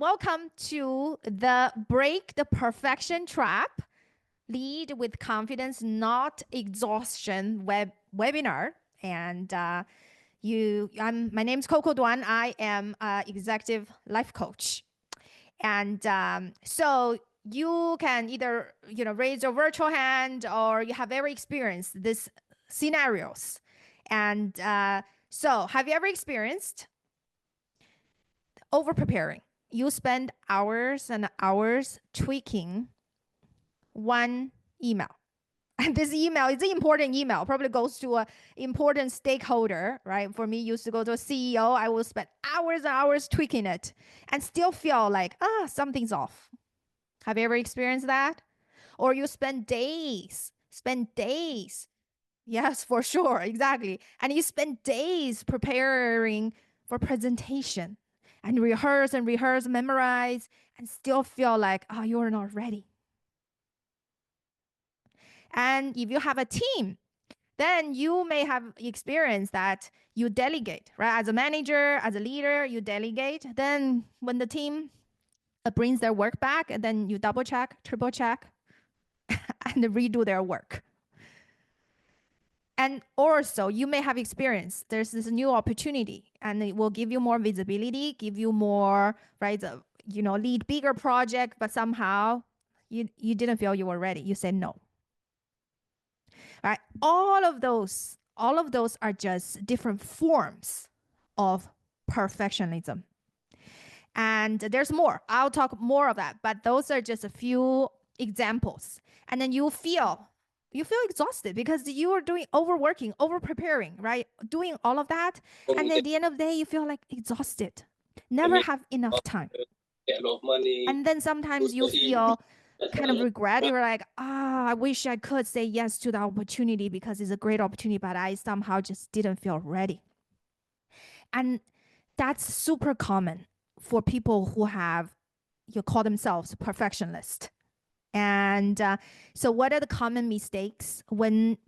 Welcome to the Break the Perfection Trap, Lead with Confidence, Not Exhaustion webinar. And my name's Coco Duan. I am an executive life coach. And so you can either raise your virtual hand or you have ever experienced these scenarios. And so have you ever experienced over preparing? You spend hours and hours tweaking one email. And this email is an important email, probably goes to an important stakeholder, right? For me, used to go to a CEO, I will spend hours and hours tweaking it and still feel like, something's off. Have you ever experienced that? Or you spend days. Yes, for sure, exactly. And you spend days preparing for presentation and rehearse, memorize, and still feel like, you're not ready. And if you have a team, then you may have experienced that you delegate, right? As a manager, as a leader, you delegate. Then when the team brings their work back, and then you double check, triple check, and redo their work. And also, you may have experienced there's this new opportunity, and it will give you more visibility, give you more, right? Lead bigger project, but somehow you didn't feel you were ready. You said no. Right? All of those are just different forms of perfectionism. And there's more. I'll talk more of that, but those are just a few examples. And then you feel exhausted because you are doing overworking, over preparing, right? Doing all of that. And at the end of the day, you feel like exhausted. Never have enough time. And then sometimes you feel kind of regret. You're like, I wish I could say yes to the opportunity because it's a great opportunity, but I somehow just didn't feel ready. And that's super common for people who call themselves perfectionists. And so what are the common mistakes when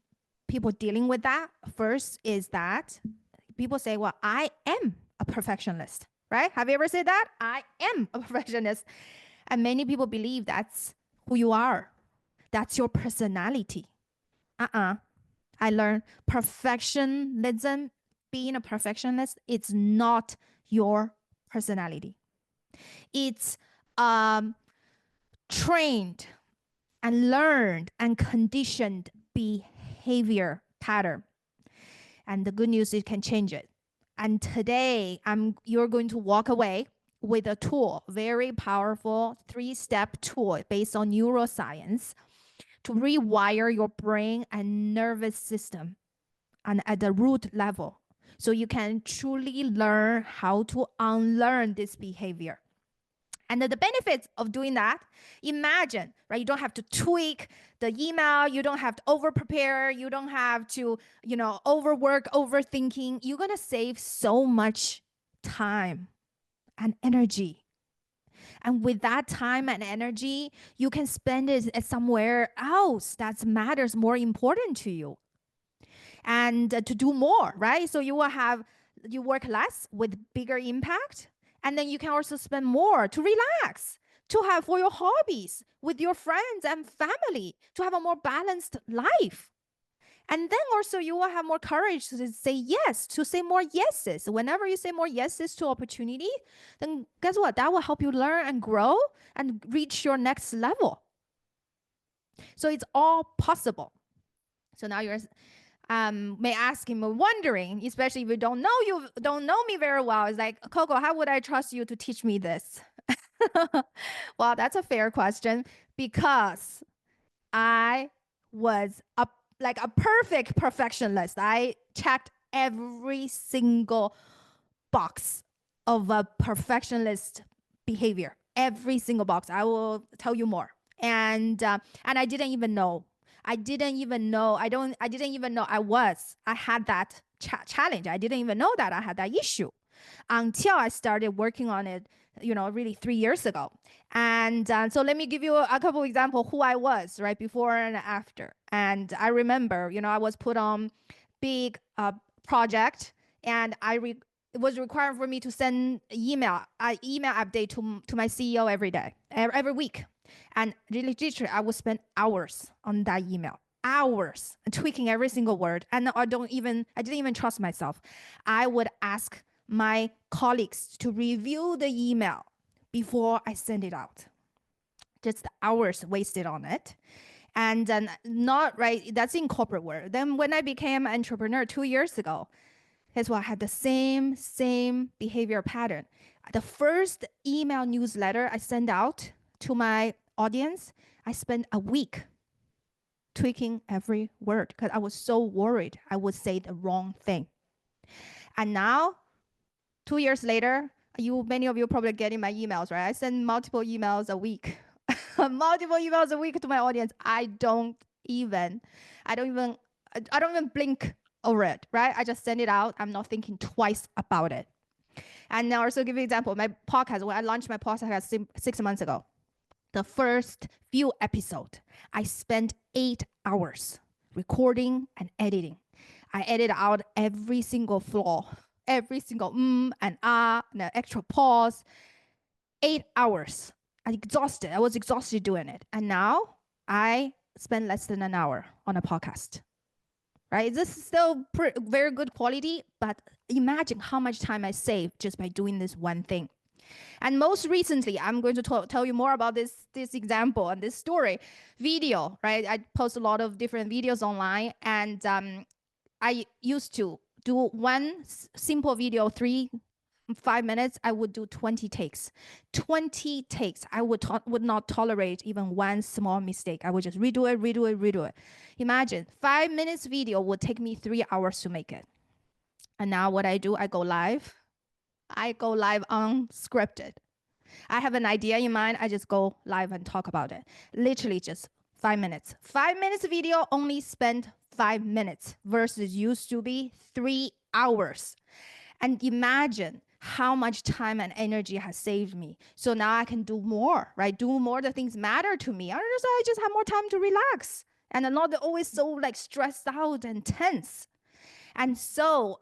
people dealing with that? First is that people say, well, I am a perfectionist, right? Have you ever said that? I am a perfectionist. And many people believe that's who you are. That's your personality. I learned perfectionism, being a perfectionist, it's not your personality. It's trained and learned and conditioned behavior pattern. And the good news is you can change it. And today, you're going to walk away with a tool, very powerful 3-step tool based on neuroscience to rewire your brain and nervous system and at the root level. So you can truly learn how to unlearn this behavior. And the benefits of doing that, imagine, right? You don't have to tweak the email. You don't have to over prepare. You don't have to, overwork, overthinking. You're going to save so much time and energy. And with that time and energy, you can spend it somewhere else that matters more important to you. And to do more, right? So you work less with bigger impact. And then you can also spend more to relax, to have for your hobbies, with your friends and family, to have a more balanced life. And then also you will have more courage to say yes, to say more yeses. Whenever you say more yeses to opportunity, then guess what? That will help you learn and grow and reach your next level. So it's all possible. So now you're may ask him, wondering, especially if you don't know me very well, it's like, Coco, how would I trust you to teach me this? Well, that's a fair question because I was a perfect perfectionist. I checked every single box of a perfectionist behavior, every single box. I will tell you more. And I didn't even know. I didn't even know I had that challenge. I didn't even know that I had that issue until I started working on it, really 3 years ago. And so let me give you a couple examples who I was, right, before and after. And I remember, I was put on big project, and it was required for me to send email update to my CEO every day, every week. And literally, I would spend hours on that email, hours tweaking every single word. And I didn't even trust myself. I would ask my colleagues to review the email before I send it out. Just hours wasted on it. And then not right, that's in corporate world. Then when I became an entrepreneur 2 years ago, guess what? I had the same behavior pattern. The first email newsletter I sent out to my audience, I spent a week tweaking every word because I was so worried I would say the wrong thing. And now, 2 years later, many of you probably getting my emails, right? I send multiple emails a week, multiple emails a week to my audience. I don't even blink over it, right? I just send it out. I'm not thinking twice about it. And now also give you an example, my podcast, when I launched my podcast 6 months ago, the first few episodes, I spent 8 hours recording and editing. I edit out every single flaw, every single and and an extra pause. 8 hours. I was exhausted doing it. And now I spend less than an hour on a podcast. Right? This is still very good quality, but imagine how much time I save just by doing this one thing. And most recently, I'm going to tell you more about this example and this story. Video, right? I post a lot of different videos online, and I used to do one simple video, 5 minutes, I would do 20 takes. 20 takes. I would not tolerate even one small mistake. I would just redo it. Imagine 5 minutes video would take me 3 hours to make it. And now what I do, I go live. I go live unscripted. I have an idea in mind. I just go live and talk about it. Literally just 5 minutes. 5 minutes video only spend 5 minutes versus used to be 3 hours. And imagine how much time and energy has saved me. So now I can do more, right? Do more the things matter to me. Otherwise, I just have more time to relax. And I'm not always so like stressed out and tense. And so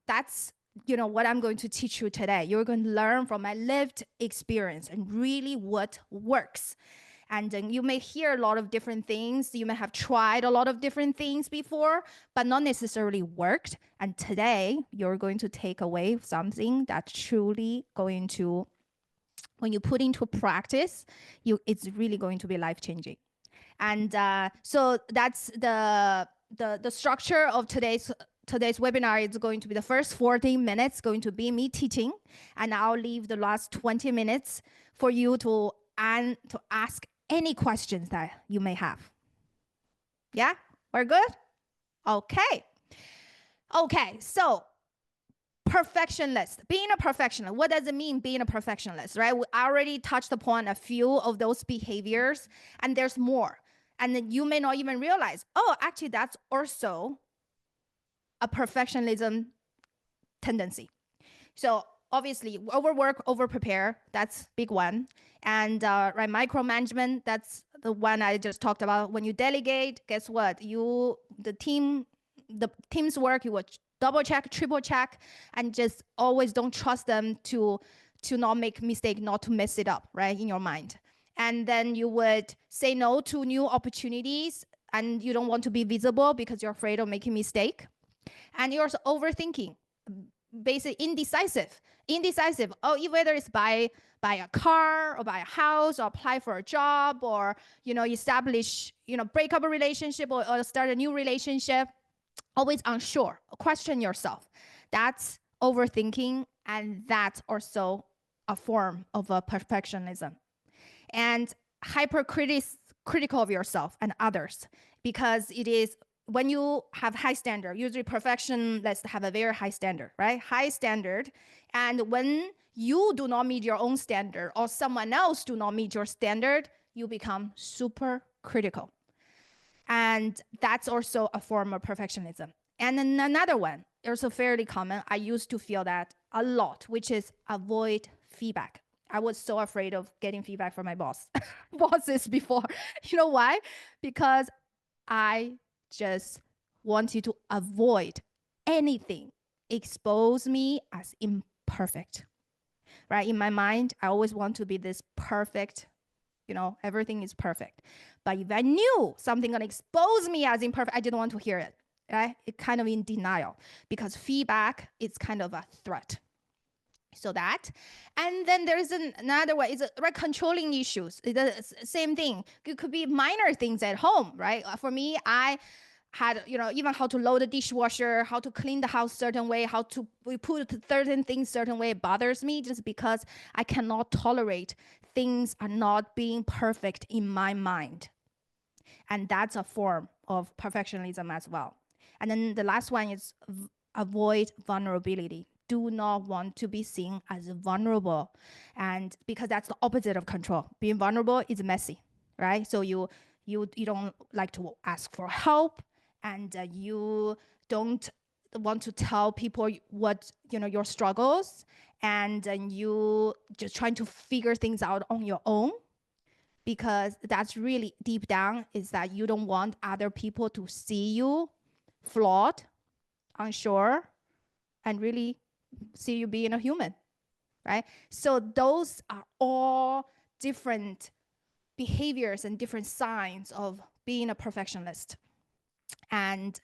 that's what I'm going to teach you today. You're going to learn from my lived experience and really what works. And then you may hear a lot of different things. You may have tried a lot of different things before, but not necessarily worked. And today, you're going to take away something that's truly going to, when you put into practice, it's really going to be life-changing. And so that's the structure of today's webinar. Is going to be the first 14 minutes going to be me teaching, and I'll leave the last 20 minutes for you to ask any questions that you may have. Yeah, we're good? Okay, so perfectionist, being a perfectionist, what does it mean being a perfectionist, right? We already touched upon a few of those behaviors, and there's more. And then you may not even realize, oh, actually that's also a perfectionism tendency. So obviously, overwork, overprepare, that's big one. And right, micromanagement, that's the one I just talked about. When you delegate, guess what? The team's work, you will double check, triple check, and just always don't trust them to not make mistake, not to mess it up, right, in your mind. And then you would say no to new opportunities, and you don't want to be visible because you're afraid of making mistake. And you're also overthinking, basically indecisive. Oh, whether it's buy a car or buy a house or apply for a job or establish, break up a relationship or start a new relationship, always unsure. Question yourself. That's overthinking, and that's also a form of a perfectionism. And hypercritical of yourself and others, because it is when you have high standard, usually perfectionists have a very high standard, right? High standard. And when you do not meet your own standard or someone else do not meet your standard, you become super critical. And that's also a form of perfectionism. And then another one, also fairly common, I used to feel that a lot, which is avoid feedback. I was so afraid of getting feedback from my bosses before. You know why? Because I just wanted to avoid anything expose me as imperfect, right? In my mind, I always want to be this perfect, everything is perfect. But if I knew something gonna expose me as imperfect, I didn't want to hear it, right? It kind of in denial, because feedback is kind of a threat. So that, and then there's another way, it's right, controlling issues. It's the same thing. It could be minor things at home, right? For me, I had, even how to load the dishwasher, how to clean the house certain way, how to put certain things certain way bothers me, just because I cannot tolerate things are not being perfect in my mind. And that's a form of perfectionism as well. And then the last one is avoid vulnerability. Do not want to be seen as vulnerable. And because that's the opposite of control. Being vulnerable is messy, right? So you don't like to ask for help, and you don't want to tell people what, your struggles, and you just trying to figure things out on your own, because that's really deep down is that you don't want other people to see you flawed, unsure, and really see you being a human, right? So those are all different behaviors and different signs of being a perfectionist. And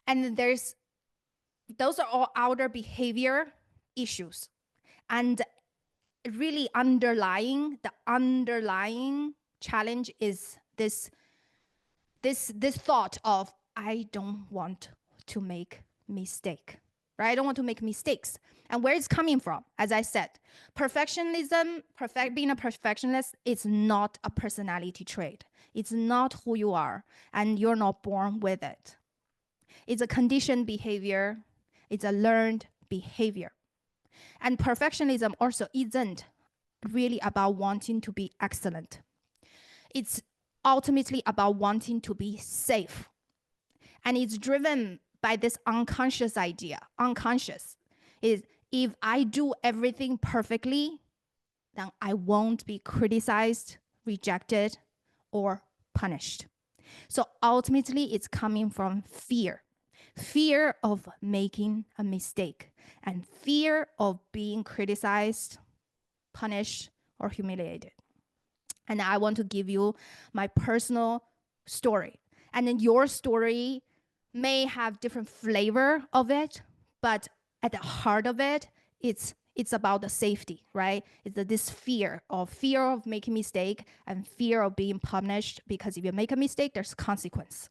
those are all outer behavior issues. And really the underlying challenge is this thought of, I don't want to make mistake, right? I don't want to make mistakes. And where it's coming from, as I said, perfectionism, being a perfectionist is not a personality trait. It's not who you are, and you're not born with it. It's a conditioned behavior. It's a learned behavior. And perfectionism also isn't really about wanting to be excellent. It's ultimately about wanting to be safe. And it's driven by this unconscious idea. Unconscious is, if I do everything perfectly, then I won't be criticized, rejected, or punished. So ultimately, it's coming from fear. Fear of making a mistake, and fear of being criticized, punished, or humiliated. And I want to give you my personal story. And then your story may have different flavor of it, but at the heart of it, it's about the safety, right? It's this fear of making mistake and fear of being punished, because if you make a mistake, there's consequence.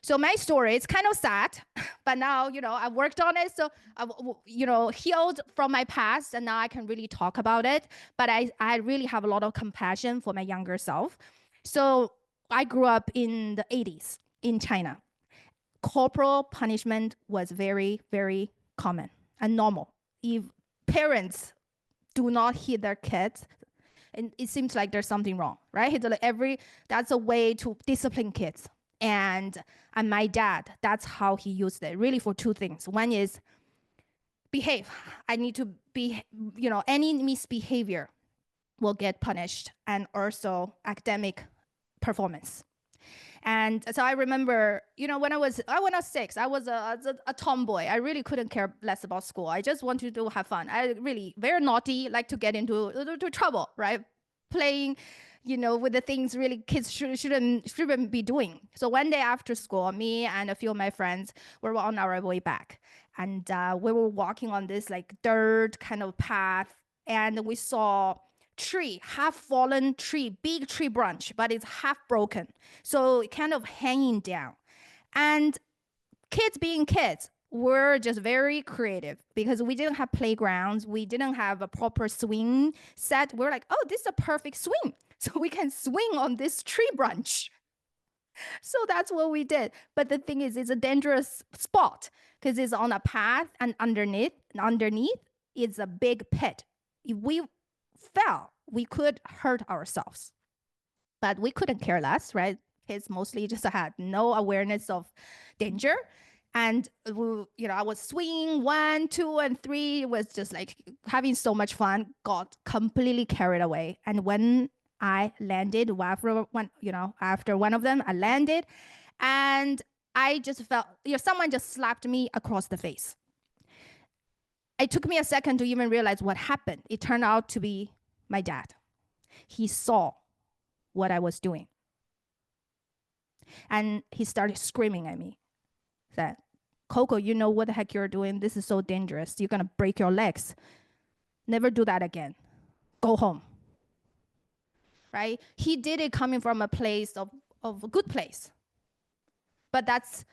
So my story is kind of sad, but now, I've worked on it. So I've, healed from my past, and now I can really talk about it. But I really have a lot of compassion for my younger self. So I grew up in the 80s in China. Corporal punishment was very, very common and normal. If parents do not hit their kids, and it seems like there's something wrong, right? That's a way to discipline kids. And my dad, that's how he used it, really for two things. One is behave. I need to be, any misbehavior will get punished, and also academic performance. And so I remember, when I was 6, I was a tomboy. I really couldn't care less about school. I just wanted to have fun. I really, very naughty, like to get into trouble, right? Playing, with the things really kids shouldn't be doing. So one day after school, me and a few of my friends were on our way back. And we were walking on this like dirt kind of path, and we saw half fallen tree, big tree branch, but it's half broken. So kind of hanging down. And kids being kids, we're just very creative, because we didn't have playgrounds. We didn't have a proper swing set. We're like, oh, this is a perfect swing. So we can swing on this tree branch. So that's what we did. But the thing is, it's a dangerous spot, because it's on a path, and underneath is a big pit. If we fell, we could hurt ourselves. But we couldn't care less, right? Kids mostly just had no awareness of danger. And I was swinging 1, 2, and 3. It was just like having so much fun. Got completely carried away. And when I landed, after one of them, I landed, and I just felt, someone just slapped me across the face. It took me a second to even realize what happened. It turned out to be my dad. He saw what I was doing. And he started screaming at me. Said, Coco, you know what the heck you're doing? This is so dangerous. You're going to break your legs. Never do that again. Go home. Right? He did it coming from a place of a good place. But that's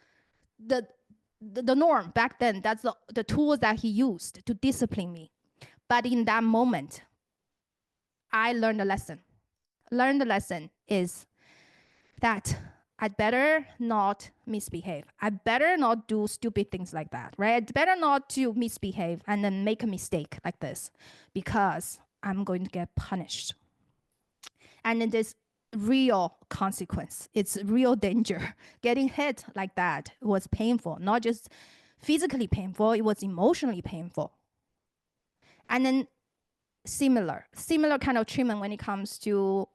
the norm back then. That's the tools that he used to discipline me. But in that moment, I learned a lesson. Learned the lesson is that I'd better not misbehave. I better not do stupid things like that, right? I'd better not to misbehave and then make a mistake like this because I'm going to get punished. And it is real consequence. It's real danger. Getting hit like that was painful, not just physically painful, it was emotionally painful. And then similar kind of treatment when it comes to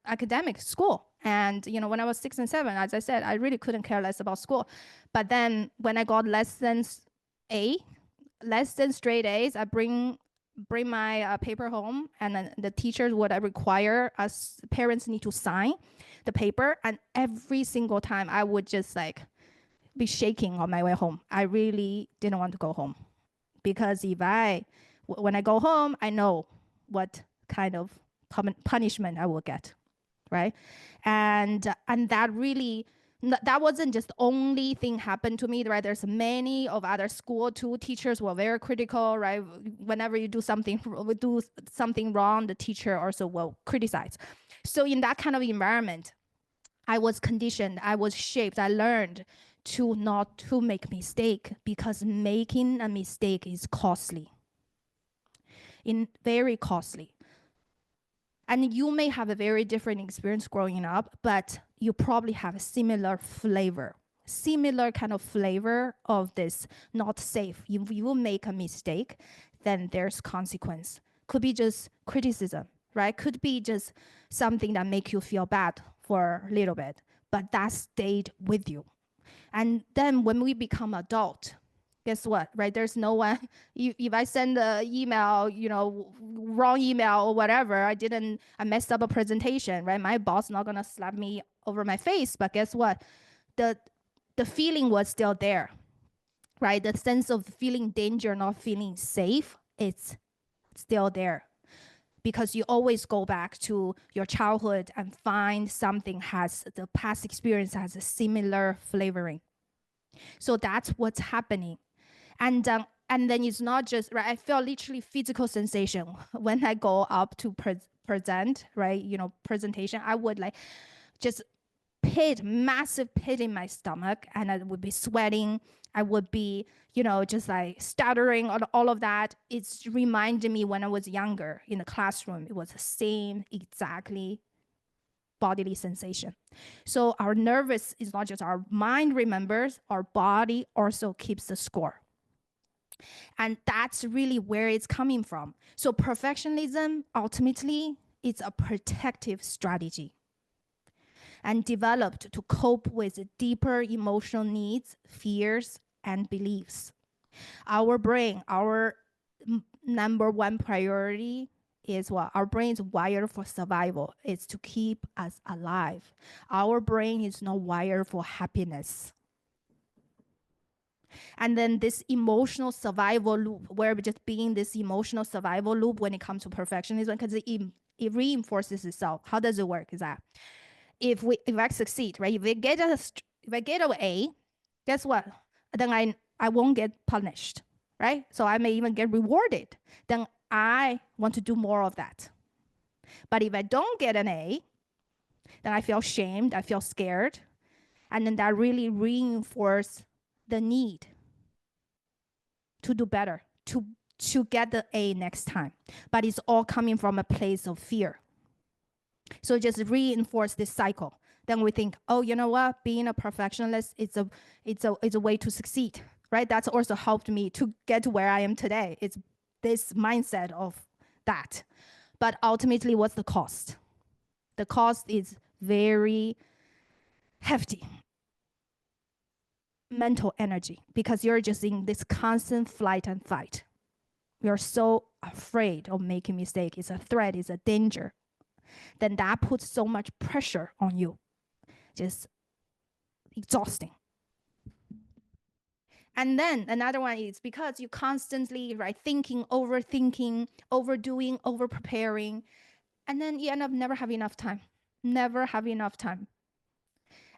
academic school. And when I was 6 and 7, as I said, I really couldn't care less about school. But then when I got less than straight A's, I bring my paper home, and then the teachers would require us parents need to sign the paper, and every single time I would just be shaking on my way home. I really didn't want to go home because when I go home, I know what kind of punishment I will get, right? And that really, that wasn't just the only thing happened to me, right? There's many of other school too. Teachers were very critical, right? Whenever you do something wrong, the teacher also will criticize. So in that kind of environment, I was conditioned, I was shaped, I learned to not to make mistake, because making a mistake is costly. Very costly. And you may have a very different experience growing up, but you probably have a similar kind of flavor of this not safe. If you make a mistake, then there's consequence. Could be just criticism, right? Could be just something that make you feel bad for a little bit, but that stayed with you. And then when we become adult, guess what, right? There's no one, if I send an email, wrong email or whatever, I messed up a presentation, right? My boss not gonna slap me over my face, but guess what? The feeling was still there, right? The sense of feeling danger, not feeling safe, it's still there. Because you always go back to your childhood and find the past experience has a similar flavoring. So that's what's happening. And then it's not just, right, I feel literally physical sensation when I go up to present, right, presentation. I would just massive pit in my stomach, and I would be sweating. I would be, just stuttering, all of that. It's reminding me when I was younger in the classroom, it was the same exactly bodily sensation. So our nervous is not just our mind remembers, our body also keeps the score. And that's really where it's coming from. So perfectionism, ultimately, it's a protective strategy and developed to cope with deeper emotional needs, fears, and beliefs. Our brain, our number one priority is what? Our brain is wired for survival. It's to keep us alive. Our brain is not wired for happiness. And then this emotional survival loop, where we're just being this emotional survival loop when it comes to perfectionism, because it reinforces itself. How does it work? Is that if I succeed, right? If I get an A, guess what? Then I won't get punished, right? So I may even get rewarded. Then I want to do more of that. But if I don't get an A, then I feel shamed, I feel scared, and then that really reinforces the need to do better, to get the A next time. But it's all coming from a place of fear. So just reinforce this cycle. Then we think, oh, you know what? Being a perfectionist, it's a way to succeed, right? That's also helped me to get to where I am today. It's this mindset of that. But ultimately, what's the cost? The cost is very hefty. mental energy because you're just in this constant flight and fight. You're so afraid of making mistake. It's a threat, it's a danger. Then that puts so much pressure on you. Just exhausting. And then another one is because you constantly, right, thinking, overthinking, overdoing, over-preparing, and then you end up never having enough time. Never have enough time.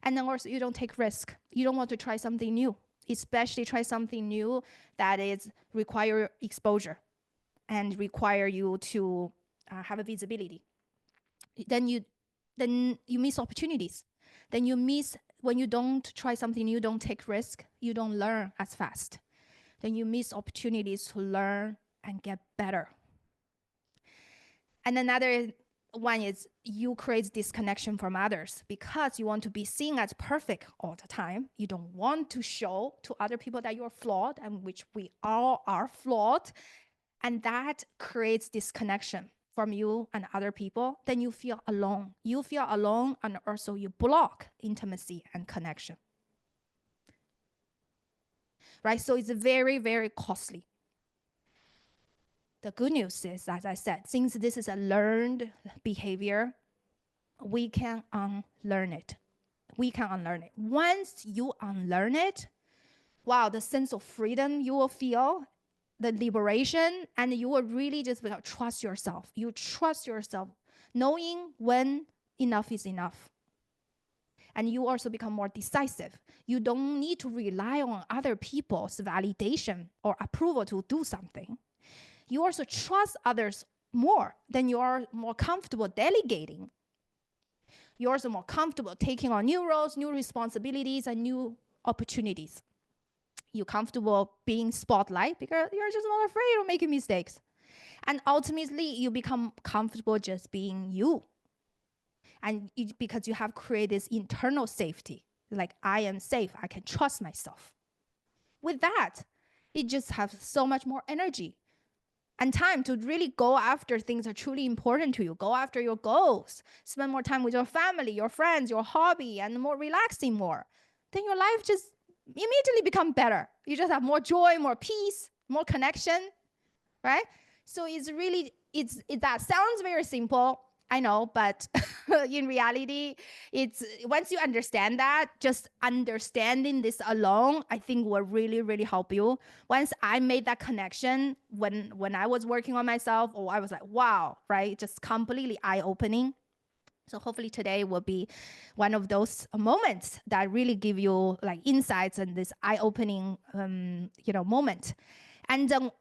And then also you don't take risk. You don't want to try something new, especially try something new that is require exposure and require you to have a visibility. Then you miss opportunities. Then you miss when you don't try something new, don't take risk, you don't learn as fast. Then you miss opportunities to learn and get better. And another one is you create disconnection from others because you want to be seen as perfect all the time. You don't want to show to other people that you're flawed, and which we all are flawed. And that creates disconnection from you and other people. Then you feel alone. You feel alone, and also you block intimacy and connection. Right? So it's very, very costly. The good news is, as I said, since this is a learned behavior, we can unlearn it. We can unlearn it. Once you unlearn it, wow, the sense of freedom you will feel, the liberation, and you will really just trust yourself. You trust yourself, knowing when enough is enough. And you also become more decisive. You don't need to rely on other people's validation or approval to do something. You also trust others more, then you are more comfortable delegating. You're also more comfortable taking on new roles, new responsibilities, and new opportunities. You're comfortable being spotlight because you're just not afraid of making mistakes. And ultimately, you become comfortable just being you. And because you have created this internal safety, like I am safe, I can trust myself. With that, it just has so much more energy and time to really go after things that are truly important to you. Go after your goals. Spend more time with your family, your friends, your hobby, and more relaxing more. Then your life just immediately become better. You just have more joy, more peace, more connection, right? So it's really, that sounds very simple, I know, but in reality, it's once you understand that, just understanding this alone, I think will really, really help you. Once I made that connection when I was working on myself, I was like, wow, right? Just completely eye-opening. So hopefully today will be one of those moments that really give you like insights and this eye-opening, moment. And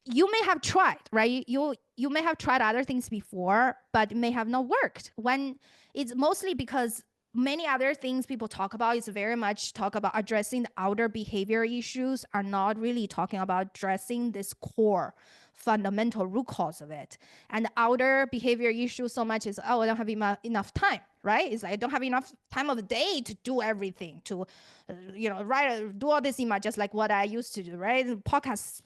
you may have tried, right? You may have tried other things before, but it may have not worked. When it's mostly because many other things people talk about is very much talk about addressing the outer behavior issues, are not really talking about addressing this core fundamental root cause of it. And the outer behavior issue so much is, I don't have enough time, right? It's like I don't have enough time of the day to do everything, to, do all this email, just like what I used to do, right? The podcast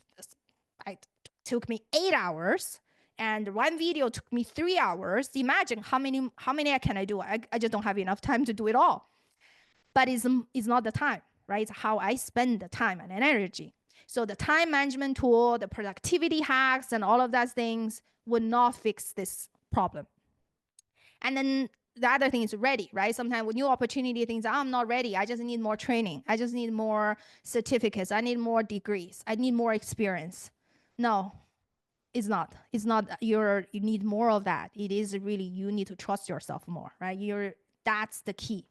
took me 8 hours, and one video took me 3 hours. Imagine how many can I do? I just don't have enough time to do it all. But it's not the time, right? It's how I spend the time and energy. So the time management tool, the productivity hacks, and all of those things would not fix this problem. And then the other thing is ready, right? Sometimes with new opportunity, things, I'm not ready. I just need more training. I just need more certificates. I need more degrees. I need more experience. No, it's not. It's not. You need more of that. It is really, you need to trust yourself more, right? That's the key.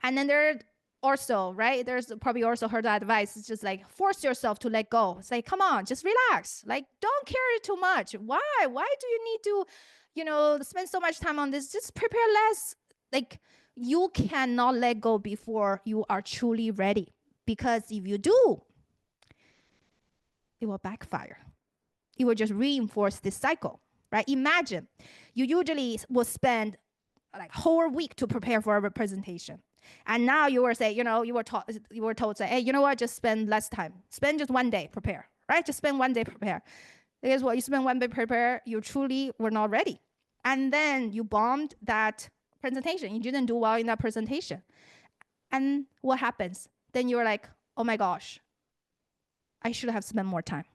And then there also, right, there's probably also heard that advice. It's just like, force yourself to let go. It's like, come on, just relax. Like, don't carry too much. Why do you need to, spend so much time on this? Just prepare less. Like, you cannot let go before you are truly ready. Because if you do, it will backfire. It will just reinforce this cycle, right? Imagine you usually will spend like whole week to prepare for a presentation. And now you were say, you were told, say, hey, you know what, just spend less time. Spend just 1 day, prepare, right? Just spend 1 day, prepare. Here's what you spend 1 day, prepare, you truly were not ready. And then you bombed that presentation. You didn't do well in that presentation. And what happens? Then you're like, oh my gosh, I should have spent more time,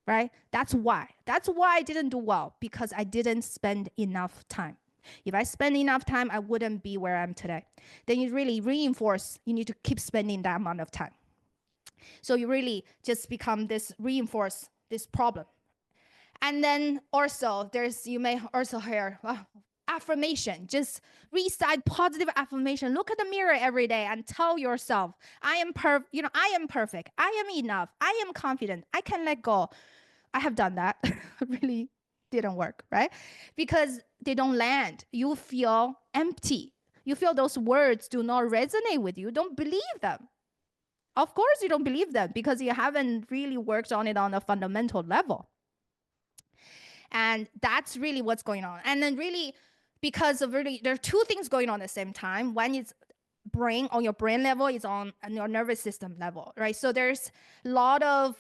right? That's why I didn't do well, because I didn't spend enough time. If I spend enough time, I wouldn't be where I am today. Then you really reinforce, you need to keep spending that amount of time. So you really just become this, reinforce this problem. And then also you may also hear affirmation. Just recite positive affirmation. Look at the mirror every day and tell yourself, I am I am perfect. I am enough. I am confident. I can let go. I have done that. Really didn't work, right? Because they don't land. You feel empty. You feel those words do not resonate with you. Don't believe them. Of course you don't believe them, because you haven't really worked on it on a fundamental level. And that's really what's going on. And then really, because of really, there are two things going on at the same time. One is brain, on your brain level, is on your nervous system level, right? So there's a lot of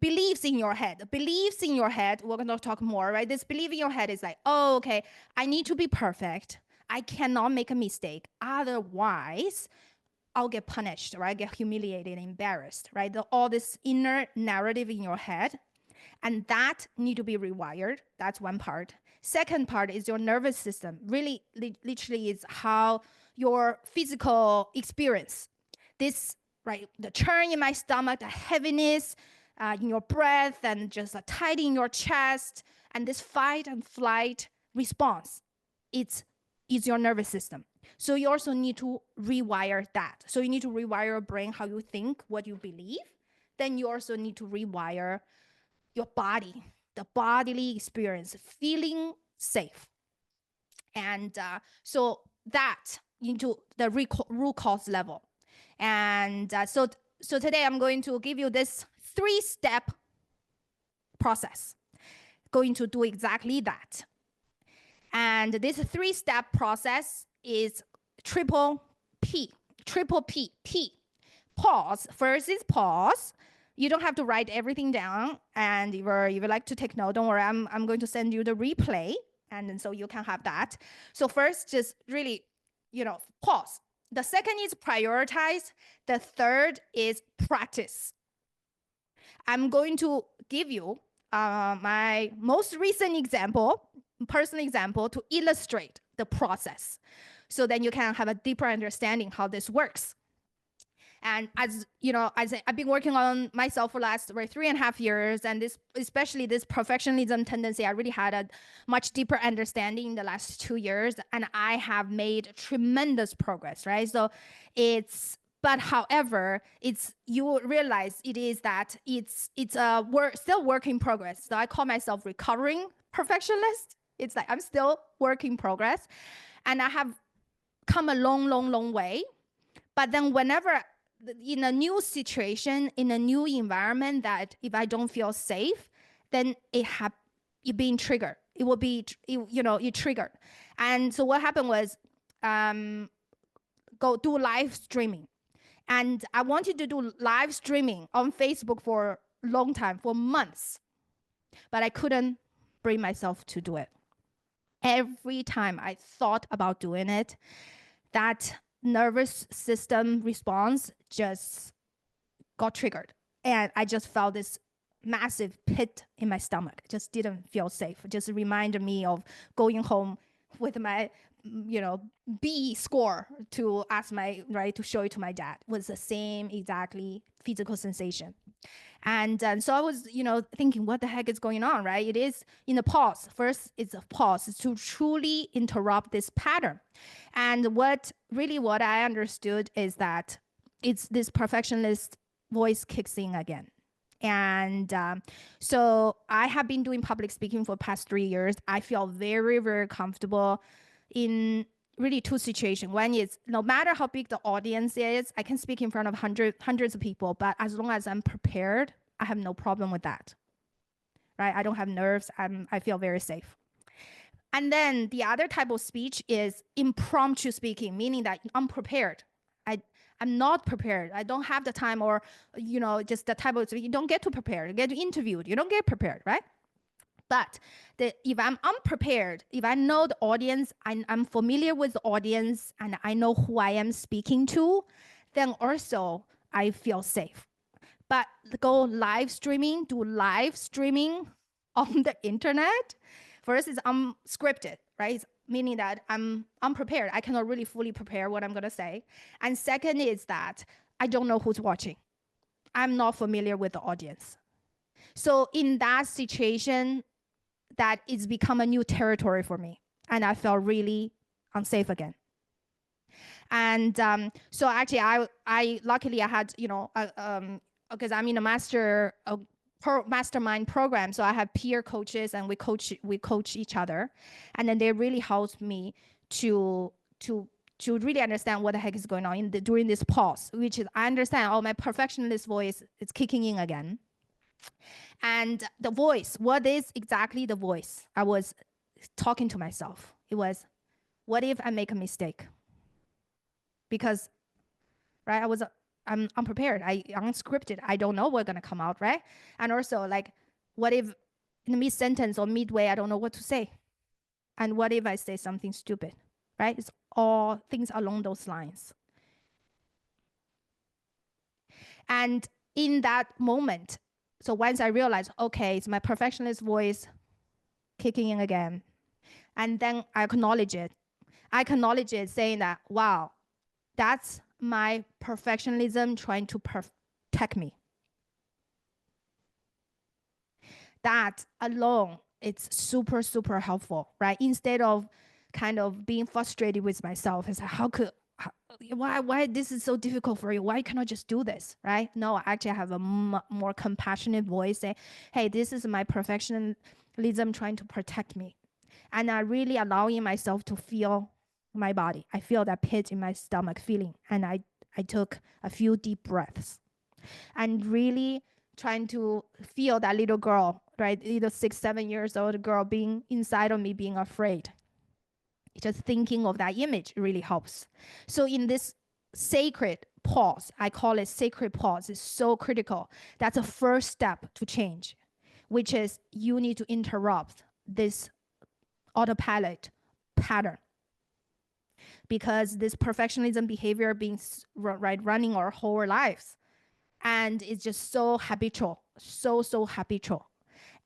beliefs in your head. Beliefs in your head, we're going to talk more, right? This belief in your head is like, oh, okay, I need to be perfect. I cannot make a mistake. Otherwise, I'll get punished, right? Get humiliated, embarrassed, right? All this inner narrative in your head. And that need to be rewired. That's one part. Second part is your nervous system. Really, literally, is how your physical experience. This, right, the churn in my stomach, the heaviness in your breath, and just a tight in your chest, and this fight and flight response. It's your nervous system. So you also need to rewire that. So you need to rewire your brain, how you think, what you believe. Then you also need to rewire your body, the bodily experience, feeling safe. And so that into the root cause level. And so today I'm going to give you this 3-step process, going to do exactly that. And this 3-step process is triple P. P. Pause. First is pause. You don't have to write everything down. And if you would like to take note, don't worry, I'm going to send you the replay. And then so you can have that. So first, just really, pause. The second is prioritize. The third is practice. I'm going to give you my most recent example, personal example, to illustrate the process. So then you can have a deeper understanding how this works. And as you know, I've been working on myself for the last 3.5 years, and especially this perfectionism tendency, I really had a much deeper understanding in the last 2 years, and I have made tremendous progress, right? So but however, you realize it's a still work in progress. So I call myself recovering perfectionist. It's like I'm still work in progress, and I have come a long way. But then whenever in a new situation, in a new environment, that if I don't feel safe, then it being triggered. It will be, it triggered. And so what happened was, go do live streaming. And I wanted to do live streaming on Facebook for a long time, for months, but I couldn't bring myself to do it. Every time I thought about doing it, that nervous system response just got triggered. And I just felt this massive pit in my stomach. Just didn't feel safe. Just reminded me of going home with my, B score to to show it to my dad. It was the same exactly physical sensation. And so I was, thinking, what the heck is going on, right? It is in a pause. First, it's a pause. It's to truly interrupt this pattern. And what I understood is that it's this perfectionist voice kicks in again. And so I have been doing public speaking for the past 3 years. I feel very, very comfortable in really 2 situations. One is, no matter how big the audience is, I can speak in front of hundreds of people, but as long as I'm prepared, I have no problem with that, right? I don't have nerves. I feel very safe. And then the other type of speech is impromptu speaking, meaning that I'm prepared. I'm not prepared. I don't have the time, or, just the type of, you don't get to prepare. You get interviewed. You don't get prepared, right? But if I'm unprepared, if I know the audience, I'm familiar with the audience, and I know who I am speaking to, then also I feel safe. But go live streaming, do live streaming on the internet. First is unscripted, right? Meaning that I'm unprepared. I cannot really fully prepare what I'm gonna say. And second is that I don't know who's watching. I'm not familiar with the audience. So in that situation, that it's become a new territory for me. And I felt really unsafe again. And so actually, I luckily I had, because I'm in a mastermind program, so I have peer coaches and we coach each other, and then they really helped me to really understand what the heck is going on during this pause, which is I understand, my perfectionist voice is kicking in again. And the voice, what is exactly the voice? I was talking to myself. It was, what if I make a mistake? Because, right, I'm unprepared. I unscripted. I don't know what's gonna come out, right? And also, like, what if in the mid-sentence or midway, I don't know what to say? And what if I say something stupid, right? It's all things along those lines. And in that moment, so once I realized, okay, it's my perfectionist voice kicking in again, and then I acknowledge it. I acknowledge it saying that, wow, that's my perfectionism trying to protect me. That alone, it's super, super helpful, right? Instead of kind of being frustrated with myself, it's like, why this is so difficult for you? Why can't I just do this, right? No, actually I have a more compassionate voice say, hey, this is my perfectionism trying to protect me. And I really allowing myself to feel my body. I feel that pit in my stomach feeling. And I took a few deep breaths and really trying to feel that little girl, right? Little 6, 7 years old girl being inside of me, being afraid. Just thinking of that image really helps. So in this sacred pause, I call it sacred pause, is so critical. That's a first step to change, which is you need to interrupt this autopilot pattern, because this perfectionism behavior being running our whole lives, and it's just so habitual, so habitual.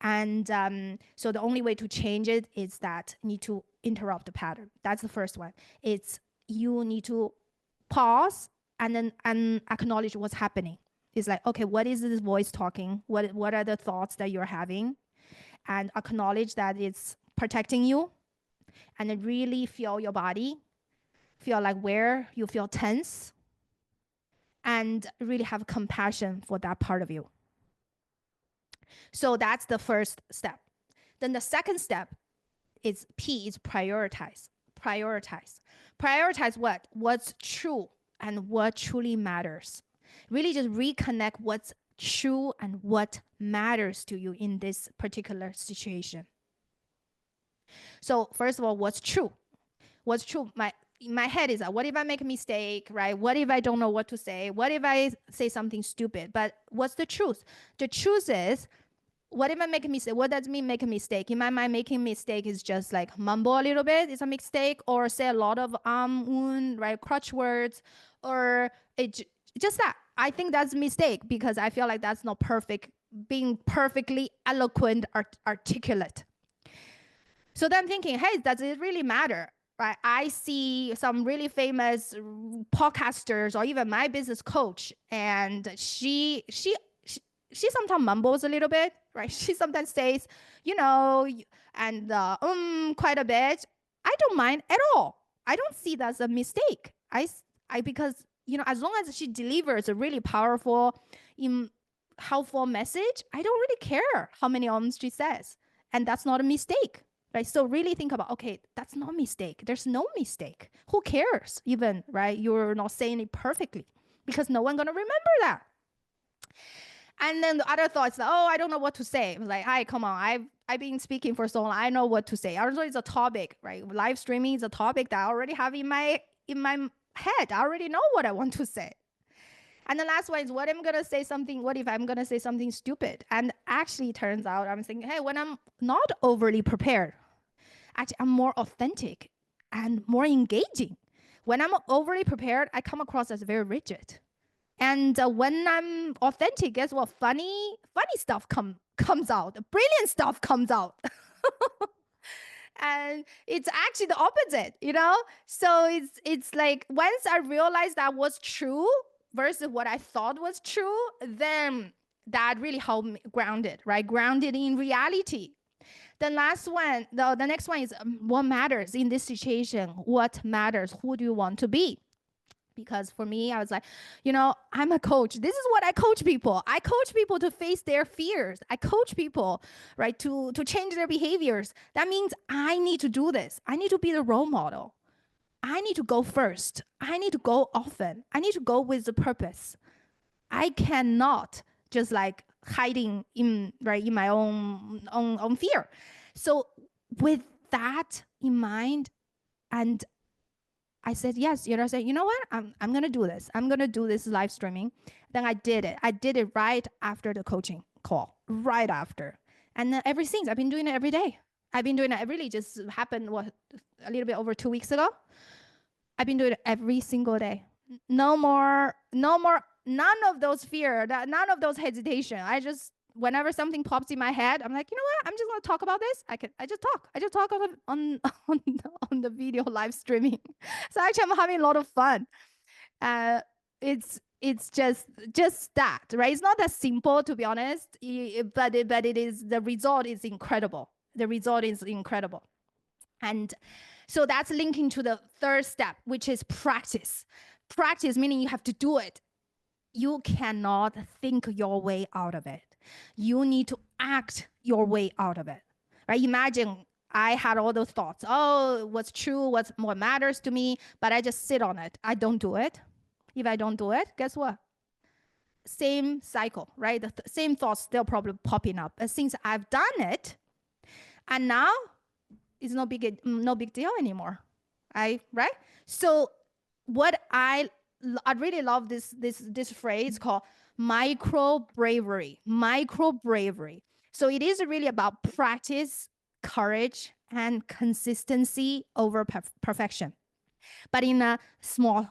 And so the only way to change it is that you need to interrupt the pattern. That's the first one. It's you need to pause and then acknowledge what's happening. It's like, okay, what is this voice talking? What are the thoughts that you're having? And acknowledge that it's protecting you, and then really feel your body, feel like where you feel tense, and really have compassion for that part of you. So that's the first step. Then the second step is P, is prioritize. Prioritize what? What's true and what truly matters. Really just reconnect what's true and what matters to you in this particular situation. So first of all, what's true? What's true? My head is, what if I make a mistake, right? What if I don't know what to say? What if I say something stupid? But what's the truth? The truth is, what if I make a mistake? What does it mean make a mistake? In my mind, making a mistake is just like mumble a little bit, it's a mistake, or say a lot of right, crutch words, or just that. I think that's a mistake because I feel like that's not perfect, being perfectly eloquent, articulate. So then I'm thinking, hey, does it really matter? Right? I see some really famous podcasters or even my business coach, and she sometimes mumbles a little bit, right? She sometimes says, and quite a bit. I don't mind at all. I don't see that as a mistake. Because, as long as she delivers a really powerful, helpful message, I don't really care how many she says. And that's not a mistake, right? So really think about, okay, that's not a mistake. There's no mistake. Who cares even, right? You're not saying it perfectly because no one's going to remember that. And then the other thoughts, I don't know what to say. I was like, hi, come on. I've been speaking for so long. I know what to say. Also, it's a topic, right? Live streaming is a topic that I already have in my head. I already know what I want to say. And the last one is, what if I'm going to say something stupid? And actually, it turns out I'm thinking, hey, when I'm not overly prepared, actually, I'm more authentic and more engaging. When I'm overly prepared, I come across as very rigid. And when I'm authentic, guess what? Funny stuff comes out. Brilliant stuff comes out. And it's actually the opposite, you know? So it's like once I realized that was true versus what I thought was true, then that really helped me grounded, right? Grounded in reality. The last one, the next one is what matters in this situation? What matters? Who do you want to be? Because for me, I was like, I'm a coach. This is what I coach people. I coach people to face their fears. I coach people, right, to change their behaviors. That means I need to do this. I need to be the role model. I need to go first. I need to go often. I need to go with the purpose. I cannot just like hiding in my own fear. So with that in mind, and I said, yes, I said, you know what? I'm going to do this. I'm going to do this live streaming. Then I did it. I did it right after the coaching call, right after. And then ever since, I've been doing it every day. I've been doing it. It really just happened, a little bit over 2 weeks ago. I've been doing it every single day. No more, none of those fear, none of those hesitation. Whenever something pops in my head, I'm like, you know what? I'm just gonna talk about this. I just talk on the video live streaming. So actually, I'm having a lot of fun. It's just that, right? It's not that simple, to be honest. But it is, the result is incredible. The result is incredible, and so that's linking to the third step, which is practice. Practice meaning you have to do it. You cannot think your way out of it. You need to act your way out of it, right? Imagine I had all those thoughts. Oh, what's true, what matters to me, but I just sit on it. I don't do it. If I don't do it, guess what? Same cycle, right? The same thoughts still probably popping up. But since I've done it, and now it's no big deal anymore, right? So what I really love this phrase called micro bravery. So it is really about practice, courage, and consistency over perfection, but in a small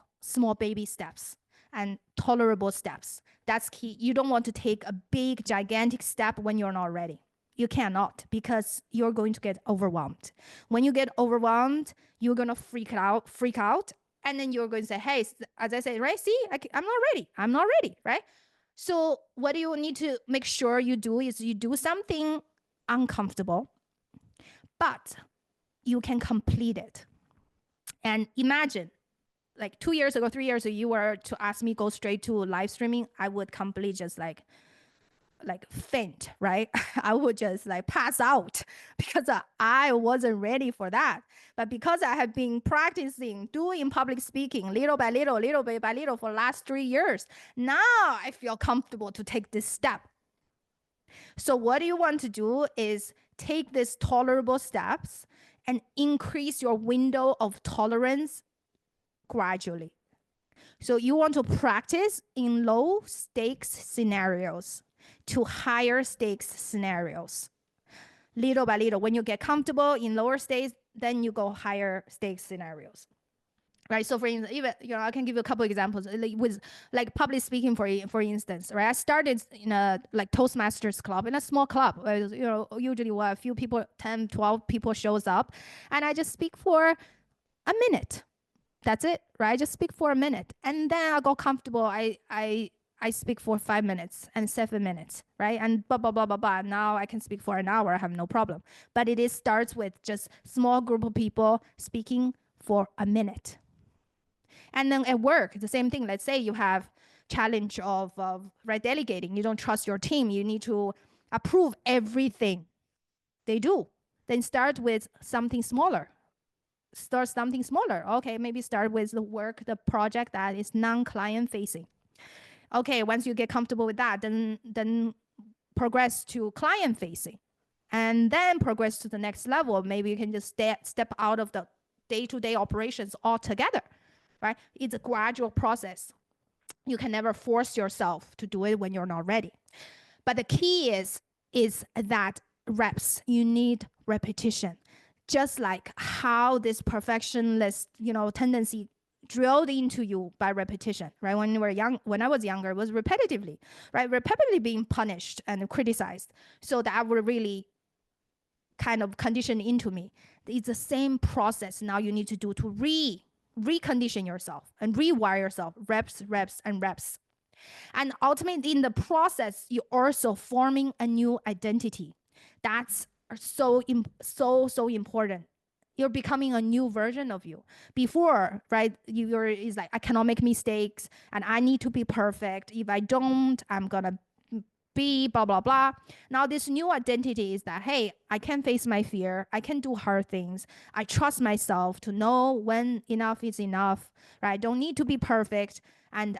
baby steps and tolerable steps. That's key. You don't want to take a big, gigantic step when you're not ready. You cannot, because you're going to get overwhelmed. When you get overwhelmed, you're going to freak out. And then you're going to say, hey, as I said, right? See, I'm not ready, right? So what you need to make sure you do is you do something uncomfortable, but you can complete it. And imagine, like 2 years ago, 3 years ago, you were to ask me go straight to live streaming, I would completely just like faint, right? I would just like pass out because I wasn't ready for that. But because I have been practicing doing public speaking little by little for the last 3 years, now I feel comfortable to take this step. So what you want to do is take these tolerable steps and increase your window of tolerance gradually. So you want to practice in low stakes scenarios to higher stakes scenarios. Little by little, when you get comfortable in lower stakes, then you go higher stakes scenarios. Right. So for instance, even I can give you a couple of examples with like public speaking, for instance. Right. I started in a like Toastmasters club, in a small club. Usually a few people, 10, 12 people shows up, and I just speak for a minute. That's it, right? I just speak for a minute, and then I go comfortable. I speak for 5 minutes and 7 minutes, right? And blah, blah, blah, blah, blah. Now I can speak for an hour. I have no problem. But it starts with just small group of people speaking for a minute. And then at work, the same thing. Let's say you have challenge of delegating. You don't trust your team. You need to approve everything they do. Then start with something smaller. Okay, maybe start with the project that is non-client facing. Okay, once you get comfortable with that, then progress to client facing, and then progress to the next level. Maybe you can just step out of the day-to-day operations altogether, right? It's a gradual process. You can never force yourself to do it when you're not ready. But the key is that reps. You need repetition. Just like how this perfectionist, tendency drilled into you by repetition, right? When you were young, when I was younger, it was repetitively, right? Repetitively being punished and criticized. So that would really kind of condition into me. It's the same process now you need to do to recondition yourself and rewire yourself, reps, reps, and reps. And ultimately, in the process, you're also forming a new identity. That's so important. You're becoming a new version of you. Before, right, you're is like, I cannot make mistakes and I need to be perfect. If I don't, I'm gonna be blah blah blah. Now this new identity is that, hey, I can face my fear, I can do hard things, I trust myself to know when enough is enough, right? I don't need to be perfect, and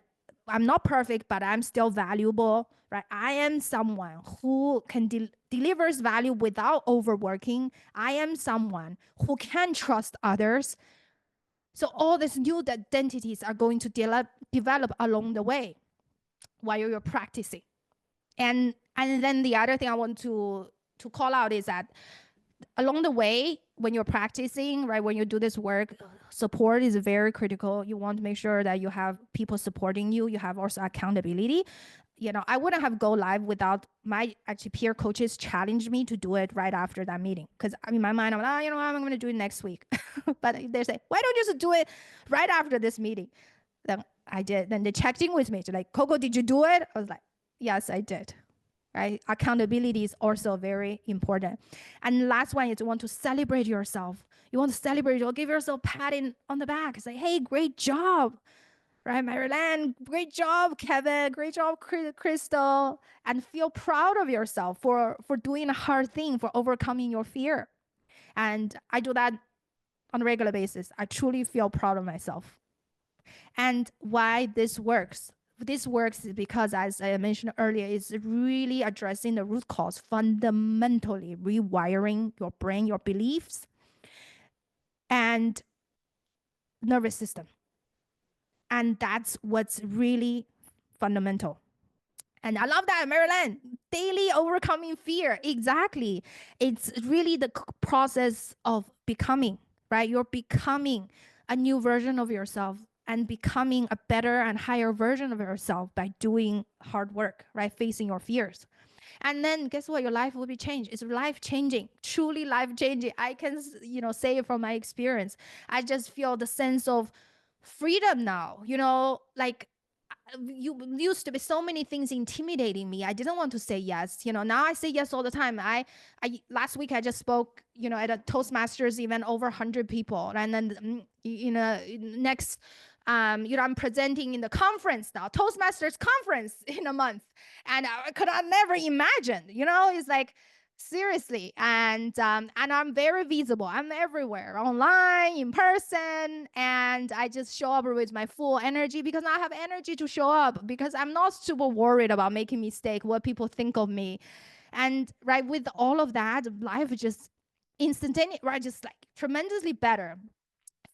I'm not perfect, but I'm still valuable, right? I am someone who can delivers value without overworking. I am someone who can trust others. So all these new identities are going to develop along the way while you're practicing. And then the other thing I want to call out is that along the way, when you're practicing, right, when you do this work, support is very critical. You want to make sure that you have people supporting you. You have also accountability. You know, I wouldn't have go live without my actually peer coaches challenge me to do it right after that meeting. Because in my mind, I'm like, you know, I'm going to do it next week. But they say, why don't you just do it right after this meeting? Then I did. Then they checked in with me. They're like, Coco, did you do it? I was like, yes, I did. Right? Accountability is also very important. And last one is you want to celebrate yourself. You want to celebrate, you'll give yourself a pat on the back. Say, hey, great job. Right, Marilyn, great job, Kevin, great job, Crystal, and feel proud of yourself for doing a hard thing, for overcoming your fear. And I do that on a regular basis. I truly feel proud of myself. And why this works? This works because, as I mentioned earlier, it's really addressing the root cause, fundamentally rewiring your brain, your beliefs, and nervous system. And that's what's really fundamental. And I love that, Marilyn. Daily overcoming fear. Exactly. It's really the process of becoming, right? You're becoming a new version of yourself and becoming a better and higher version of yourself by doing hard work, right? Facing your fears. And then guess what? Your life will be changed. It's life changing, truly life changing. I can, say it from my experience. I just feel the sense of freedom now, like you used to be so many things intimidating me. I didn't want to say yes. Now I say yes all the time. I last week I just spoke, at a Toastmasters event, over 100 people. And then, next, I'm presenting in the conference now, Toastmasters conference in a month. And I could have never imagined, it's like, seriously. And I'm very visible. I'm everywhere, online, in person, and I just show up with my full energy because I have energy to show up, because I'm not super worried about making mistake, what people think of me. And right, with all of that, life is just instantaneous, right? Just like tremendously better.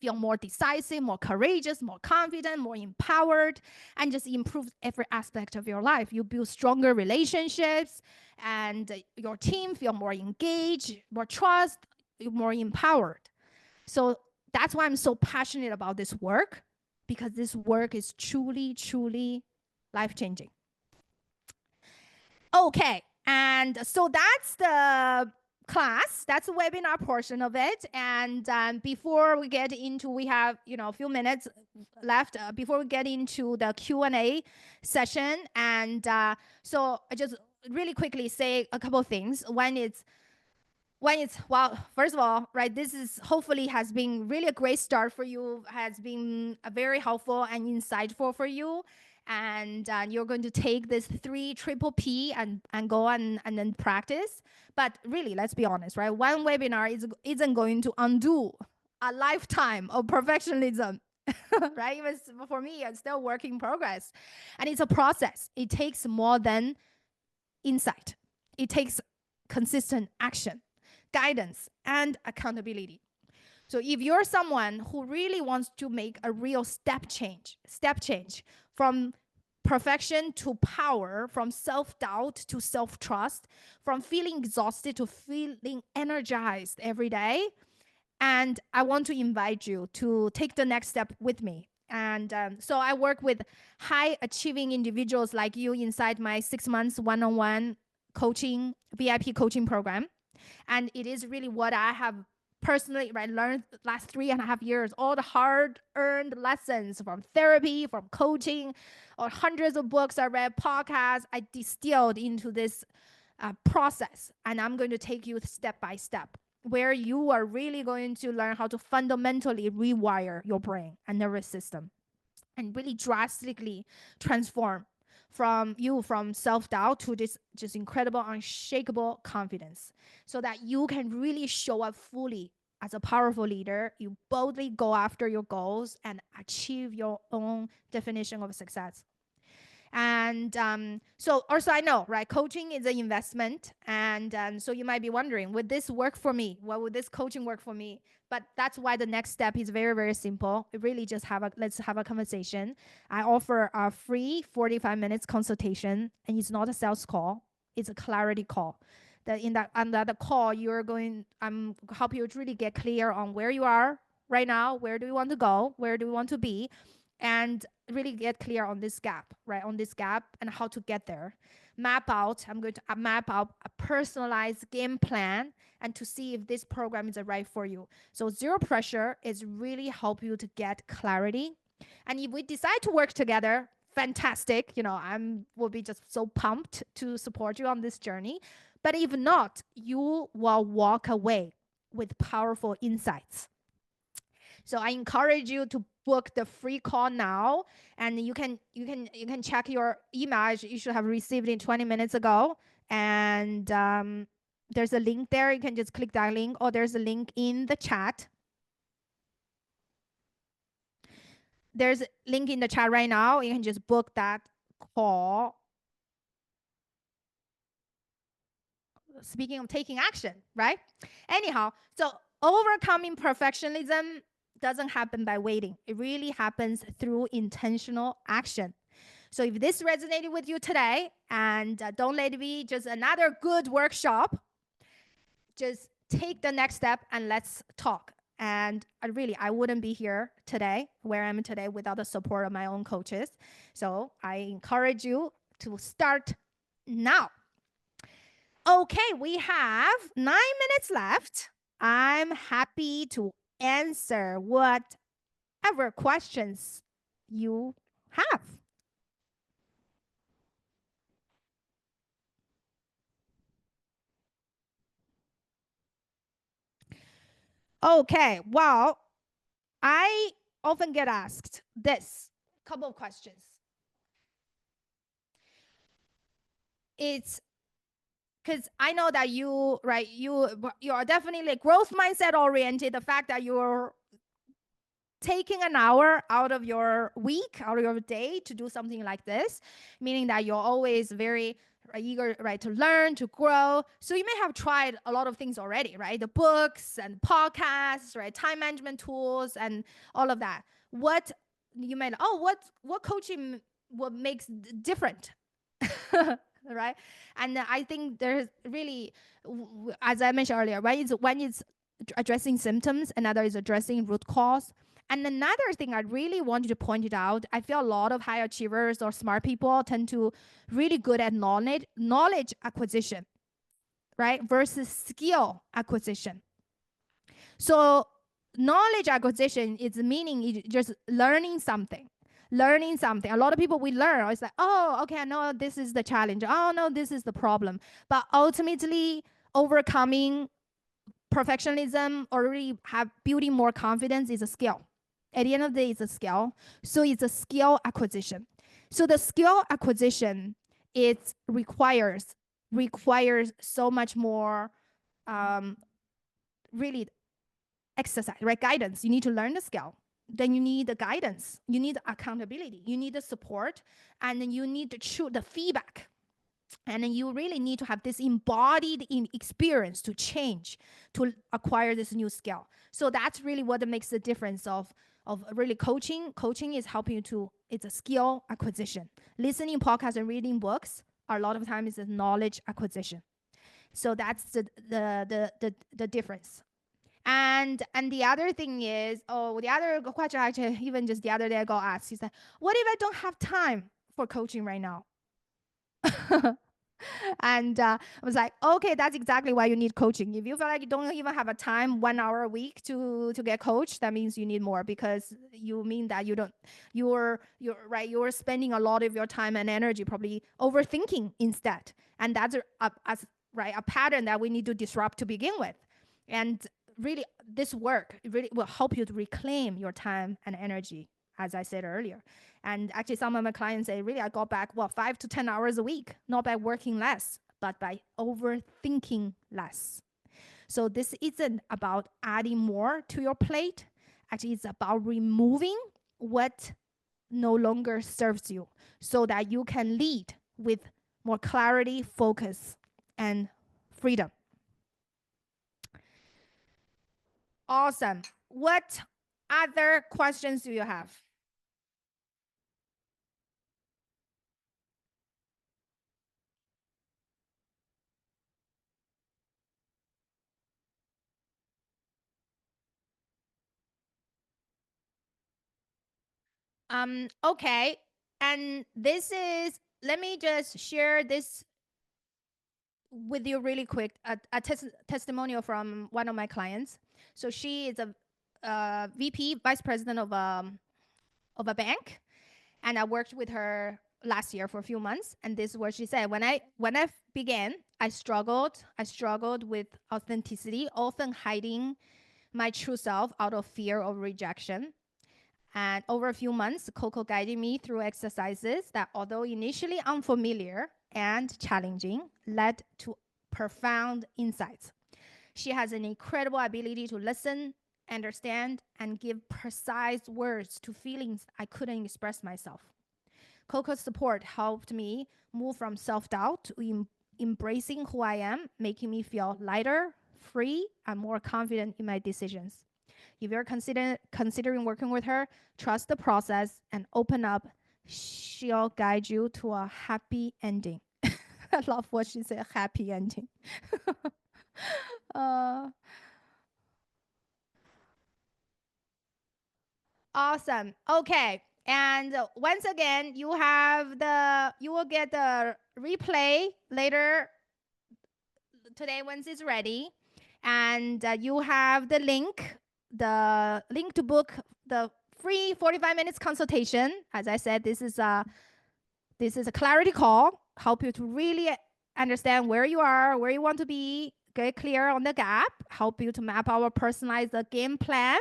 Feel more decisive, more courageous, more confident, more empowered, and just improve every aspect of your life. You build stronger relationships, and your team feel more engaged, more trust, more empowered. So that's why I'm so passionate about this work, because this work is truly, truly life-changing. Okay, and so that's the class. That's the webinar portion of it. And before we get into, we have a few minutes left before we get into the Q&A session. And so I just really quickly say a couple of things. Well, first of all, right, this is hopefully has been really a great start for you, has been very helpful and insightful for you. And you're going to take this 3 triple P and go and then practice. But really, let's be honest, right? One webinar isn't going to undo a lifetime of perfectionism, right? Even for me, it's still work in progress. And it's a process. It takes more than insight. It takes consistent action, guidance, and accountability. So if you're someone who really wants to make a real step change from perfection to power, from self-doubt to self-trust, from feeling exhausted to feeling energized every day, and I want to invite you to take the next step with me And so I work with high achieving individuals like you inside my 6 months one-on-one coaching, VIP coaching program. And it is really what I have personally learned last 3.5 years, all the hard earned lessons from therapy, from coaching, or hundreds of books I read, podcasts, I distilled into this process. And I'm going to take you step by step where you are really going to learn how to fundamentally rewire your brain and nervous system and really drastically transform from self-doubt to this just incredible unshakable confidence, so that you can really show up fully as a powerful leader. You boldly go after your goals and achieve your own definition of success. And so also I know, right, coaching is an investment. And so you might be wondering, would this work for me? What would this coaching work for me? But that's why the next step is very, very simple. It really just let's have a conversation. I offer a free 45 minutes consultation, and it's not a sales call. It's a clarity call. Under the call, I'm help you to really get clear on where you are right now, where do you want to go, where do you want to be, and really get clear on this gap, right? On this gap and how to get there. I'm going to map out a personalized game plan and to see if this program is right for you. So zero pressure is really help you to get clarity. And if we decide to work together, fantastic. Will be just so pumped to support you on this journey. But if not, you will walk away with powerful insights. So I encourage you to book the free call now, and you can check your email. You should have received it 20 minutes ago, and there's a link there. You can just click that link, or there's a link in the chat. There's a link in the chat right now. You can just book that call. Speaking of taking action, right? Anyhow, so overcoming perfectionism doesn't happen by waiting. It really happens through intentional action. So if this resonated with you today, and don't let it be just another good workshop, just take the next step and let's talk. And I wouldn't be here today, where I am today, without the support of my own coaches. So I encourage you to start now. Okay, we have 9 minutes left. I'm happy to answer whatever questions you have. Okay, well, I often get asked this couple of questions. It's because I know that you are definitely growth mindset oriented. The fact that you're taking an hour out of your week, out of your day to do something like this, meaning that you're always very eager, right, to learn, to grow. So you may have tried a lot of things already, right? The books and podcasts, right? Time management tools and all of that. What you might, what coaching what makes different? Right? And I think there's really, as I mentioned earlier, when it's addressing symptoms, another is addressing root cause. And another thing I really wanted to point it out, I feel a lot of high achievers or smart people tend to really good at knowledge acquisition, right? Versus skill acquisition. So knowledge acquisition is meaning just learning something. A lot of people we learn, it's like, oh, okay, I know this is the challenge. Oh, no, this is the problem. But ultimately, overcoming perfectionism or really building more confidence is a skill. At the end of the day, it's a skill. So it's a skill acquisition. So the skill acquisition, it requires so much more really exercise, right? Guidance. You need to learn the skill. Then you need the guidance. You need accountability. You need the support. And then you need the feedback. And then you really need to have this embodied experience to change, to acquire this new skill. So that's really what makes the difference of really coaching. Coaching is helping you it's a skill acquisition. Listening podcasts and reading books a lot of times is a knowledge acquisition. So that's the difference. And the other thing is, the other question actually, even just the other day I got asked, he said, what if I don't have time for coaching right now? And I was like, okay, that's exactly why you need coaching. If you feel like you don't even have a time 1 hour a week to get coached, that means you need more, because you mean that you're right, you're spending a lot of your time and energy probably overthinking instead. And that's a pattern that we need to disrupt to begin with. And really, this work really will help you to reclaim your time and energy, as I said earlier. And actually, some of my clients say, really, I got back, 5 to 10 hours a week, not by working less, but by overthinking less. So this isn't about adding more to your plate. Actually, it's about removing what no longer serves you, so that you can lead with more clarity, focus, and freedom. Awesome. What other questions do you have? Okay. And let me just share this with you really quick. A testimonial from one of my clients. So she is a VP, vice president of a bank, and I worked with her last year for a few months. And this is what she said: when I began, I struggled with authenticity, often hiding my true self out of fear of rejection. And over a few months, Coco guided me through exercises that, although initially unfamiliar and challenging, led to profound insights. She has an incredible ability to listen, understand, and give precise words to feelings I couldn't express myself. Coco's support helped me move from self doubt to embracing who I am, making me feel lighter, free, and more confident in my decisions. If you're considering working with her, trust the process and open up. She'll guide you to a happy ending. I love what she said, happy ending. uh, awesome. Okay. And once again, you will get the replay later today once it's ready. And you have the link to book the free 45 minutes consultation. As I said, this is a clarity call, help you to really understand where you are, where you want to be, get clear on the gap, help you to map our personalized game plan.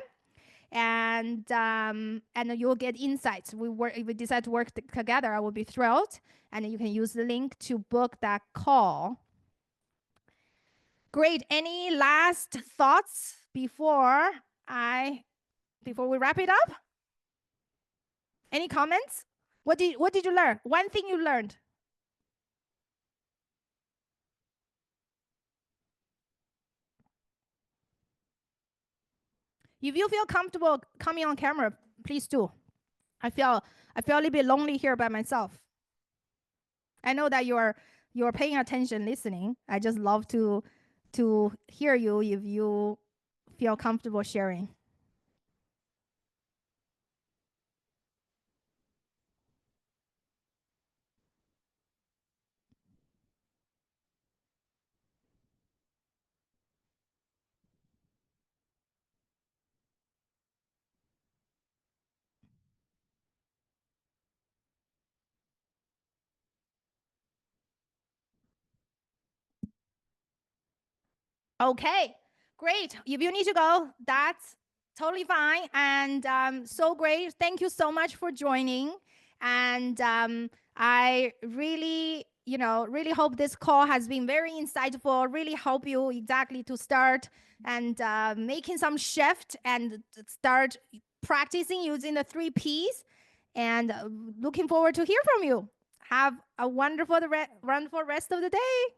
And you'll get insights. If we decide to work together, I will be thrilled. And you can use the link to book that call. Great. Any last thoughts before we wrap it up? Any comments? What did you learn? One thing you learned. If you feel comfortable coming on camera, please do. I feel a little bit lonely here by myself. I know that you're paying attention, listening. I just love to hear you if you feel comfortable sharing. Okay, great. If you need to go, that's totally fine. And so great. Thank you so much for joining. And I really, really hope this call has been very insightful, really help you exactly to start and making some shift and start practicing using the 3 Ps. And looking forward to hear from you. Have a wonderful rest of the day.